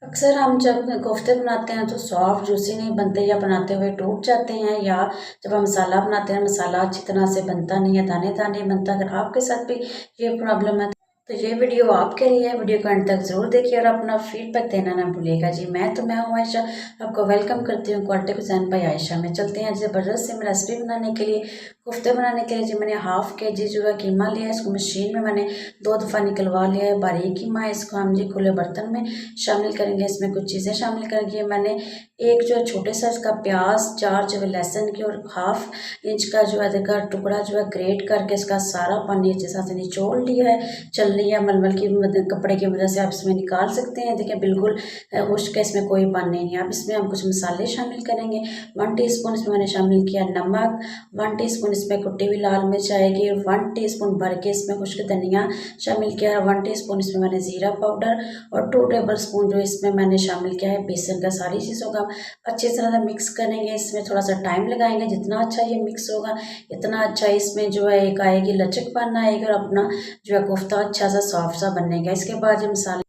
अक्सर हम जब कोफ्ते बनाते हैं तो सॉफ्ट जूसी नहीं बनते या बनाते हुए टूट जाते हैं, या जब हम मसाला बनाते हैं मसाला अच्छी तरह से बनता नहीं है, दाने दाने बनता। अगर आपके साथ भी ये प्रॉब्लम है तो ये वीडियो आपके लिए है। वीडियो को अंत तक जरूर देखिए और अपना फीडबैक देना ना भूलिएगा जी। मैं हूँ आयशा, आपको वेलकम करती हूँ क्वालिटी कुज़ीन बाय आयशा में। चलते हैं ज़बरदस्त से रेसिपी बनाने के लिए। कोफ्ते बनाने के लिए जी मैंने हाफ के जी जो है कीमा लिया है। इसको मशीन में मैंने 2 दफ़ा निकलवा लिया है। बारीक कीमा है, इसको हम जी खुले बर्तन में शामिल करेंगे। इसमें कुछ चीज़ें शामिल करेंगे। मैंने एक जो छोटे साइज का प्याज, 4 जो है लहसुन की, और हाफ इंच का जो है देखा टुकड़ा जो है ग्रेट करके इसका सारा पानी अच्छे से निचोड़ लिया है। चलनी या मलमल की मदद, कपड़े की मदद से आप इसमें निकाल सकते हैं। देखिए बिल्कुल खुश्क है, इसमें कोई पानी नहीं है। अब इसमें हम कुछ मसाले शामिल करेंगे। 1 टीस्पून इसमें मैंने शामिल किया नमक, 1 टीस्पून इसमें कुटी हुई लाल मिर्च आएगी, 1 टीस्पून भर के इसमें खुश्क धनिया शामिल किया है, 1 टीस्पून इसमें मैंने ज़ीरा पाउडर, और 2 टेबल स्पून जो इसमें मैंने शामिल किया है बेसन का। सारी चीज़ों का अच्छी तरह से मिक्स करेंगे। इसमें थोड़ा सा टाइम लगाएंगे। जितना अच्छा ये मिक्स होगा इतना अच्छा इसमें जो है एक आएगी लचकपन आएगी, और अपना जो है कोफ्ता अच्छा सा सॉफ्ट सा बनेगा। इसके बाद जो मसाला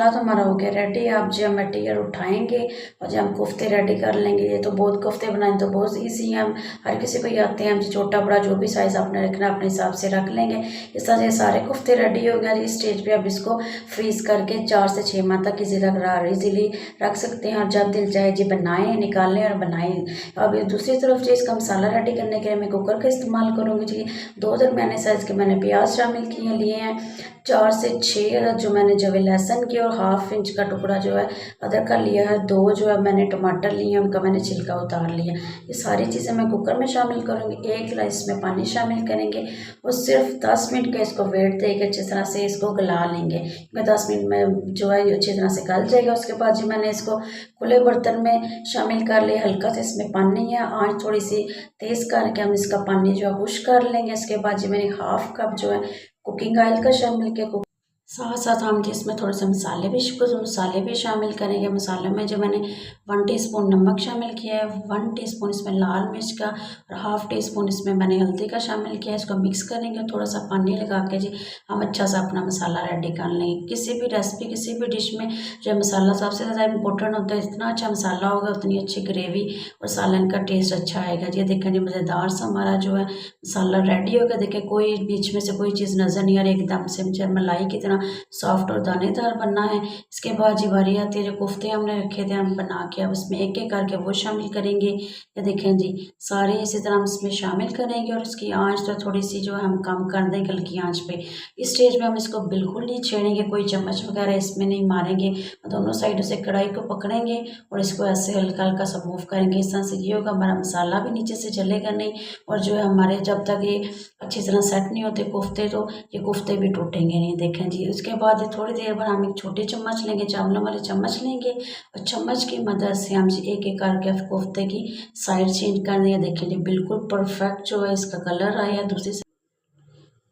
तो हमारा हो गया रेडी। आप जो मटीरियल उठाएंगे और जब हम कोफ्ते रेडी कर लेंगे। ये तो बहुत कोफ्ते बनाए तो बहुत ईजी है, हम हर किसी को ही आते हैं। हम जो छोटा बड़ा जो भी साइज़ आपने रखना अपने हिसाब से रख लेंगे। इस तरह से सारे कोफ्ते रेडी हो गए। इस स्टेज पे अब इसको फ्रीज़ करके 4 से 6 माह तक इजीली रख सकते हैं। और जब दिल चाहे जी बनाएं, निकालें और बनाएं। अब दूसरी तरफ जी इसका मसाला रेडी करने के लिए मैं कुकर का इस्तेमाल करूँगी जी। 2 दरमियाने साइज़ के मैंने प्याज शामिल किए लिए हैं, 4 से 6 जो मैंने जो है लहसुन की, और हाफ इंच का टुकड़ा जो है अदरक का लिया है। 2 जो है मैंने टमाटर लिए हैं, उनका मैंने छिलका उतार लिया। ये सारी चीज़ें मैं कुकर में शामिल करूँगी। 1 गिलास में पानी शामिल करेंगे और सिर्फ 10 मिनट का इसको वेट देके अच्छी तरह से इसको गला लेंगे। 10 मिनट में जो है अच्छी तरह से गल जाएगा। उसके बाद जी मैंने इसको खुले बर्तन में शामिल कर लिया। हल्का सा इसमें पानी है, आँच थोड़ी सी तेज़ करके हम इसका पानी जो है खुश कर लेंगे। इसके बाद जी मैंने हाफ कप जो है कुकिंग ऑयल का शामिल किया। साथ साथ हम जिसमें थोड़े से कुछ मसाले भी शामिल करेंगे। मसाले में जो मैंने 1 टीस्पून नमक शामिल किया है, 1 टीस्पून इसमें लाल मिर्च का, और हाफ टीस्पून इसमें मैंने हल्दी का शामिल किया है। इसको मिक्स करेंगे। थोड़ा सा पानी लगा के जी हम अच्छा सा अपना मसाला रेडी कर लेंगे। किसी भी रेसिपी, किसी भी डिश में जो मसाला सबसे ज़्यादा इंपॉर्टेंट होता है। जितना अच्छा मसाला होगा उतनी अच्छी ग्रेवी और सालन का टेस्ट अच्छा आएगा। ये देखें जी मज़ेदार सा हमारा जो है मसाला रेडी होगा। देखें कोई बीच में से कोई चीज़ नज़र नहीं आ रही, एकदम से मुझे मलाई की तरह सॉफ्ट और दानेदार बनना है। इसके बाद जी बारी आती है जो कोफ्ते हमने रखे थे हम बना के, अब इसमें एक एक करके वो शामिल करेंगे। ये देखें जी सारे इसी तरह हम इसमें शामिल करेंगे, और इसकी आंच तो थोड़ी सी जो है हम कम कर देंगे हल्की आंच पे। इस स्टेज पे हम इसको बिल्कुल नहीं छेड़ेंगे, कोई चम्मच वगैरह इसमें नहीं मारेंगे। दोनों साइडों से कढ़ाई को पकड़ेंगे और इसको ऐसे हल्का हल्का सा मूव करेंगे। इस तरह से ये होगा हमारा मसाला भी नीचे से जलेगा नहीं, और जो है हमारे जब तक ये अच्छी तरह सेट नहीं होते कोफ्ते तो ये कोफ्ते भी टूटेंगे नहीं। देखें जी उसके बाद थोड़ी देर बाद हम एक छोटी चम्मच लेंगे, चावलों वाले चम्मच लेंगे, और चम्मच की मदद से हम एक एक करके कोफ्ते की साइड चेंज कर देंगे। देखें जी बिल्कुल परफेक्ट जो है इसका कलर आया। दूसरी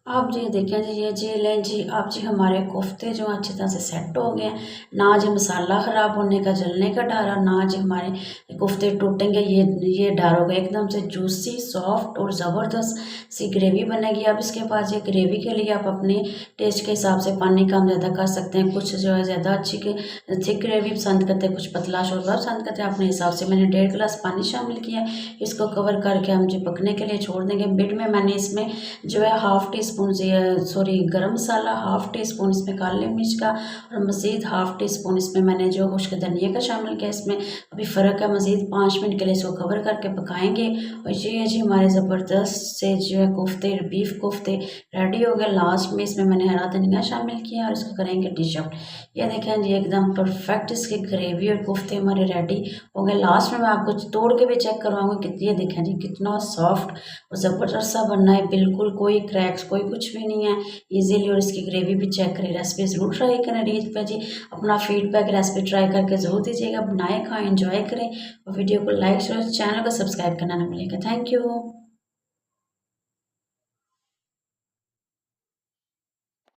आप जी देखें जी ये जी लें जी आप जी हमारे कोफ्ते जो अच्छी तरह से सेट हो गए हैं। ना जी मसाला ख़राब होने का, जलने का डर है, ना जी हमारे कोफ्ते टूटेंगे ये डर होगा। एकदम से जूसी, सॉफ्ट और ज़बरदस्त सी ग्रेवी बनेगी। अब इसके बाद ये ग्रेवी के लिए आप अपने टेस्ट के हिसाब से पानी कम ज़्यादा कर सकते हैं। कुछ जो है ज़्यादा अच्छी थिक ग्रेवी पसंद करते हैं, कुछ पतला शोरबा पसंद करते हैं। अपने हिसाब से मैंने 1.5 गिलास पानी शामिल किया। इसको कवर करके हम जो पकने के लिए छोड़ देंगे। मिड में मैंने इसमें जो है हाफ टी स्पून गरम मसाला, हाफ टी स्पून इसमें काली मिर्च का, और मज़ीद हाफ टी स्पून इसमें मैंने जो खुश्क धनिया का शामिल किया। इसमें अभी फ़र्क है। मज़ीद 5 मिनट के लिए इसको कवर करके पकाएंगे। और ये जी हमारे ज़बरदस्त से जो है कोफ्ते, बीफ कोफ्ते रेडी हो गए। लास्ट में इसमें मैंने हरा धनिया शामिल किया और इसको करेंगे डिश आउट। ये देखें जी एकदम परफेक्ट इसकी ग्रेवी और कोफ्ते हमारे रेडी हो गए। लास्ट में मैं आपको तोड़ के भी चेक करवाऊँगी कि ये देखें जी कितना सॉफ्ट और ज़बरदस्त सा बनना है। बिल्कुल कोई क्रैक्स कोई कुछ भी नहीं है, इजीली। और इसकी ग्रेवी भी चेक करें। रेसिपी ज़रूर ट्राई करें रीत पे जी। अपना फीडबैक रेसिपी ट्राई करके ज़रूर दीजिएगा। बनाए खाएं, एंजॉय करें, और वीडियो को लाइक शेयर, चैनल को सब्सक्राइब करना ना भूलिएगा। Thank you.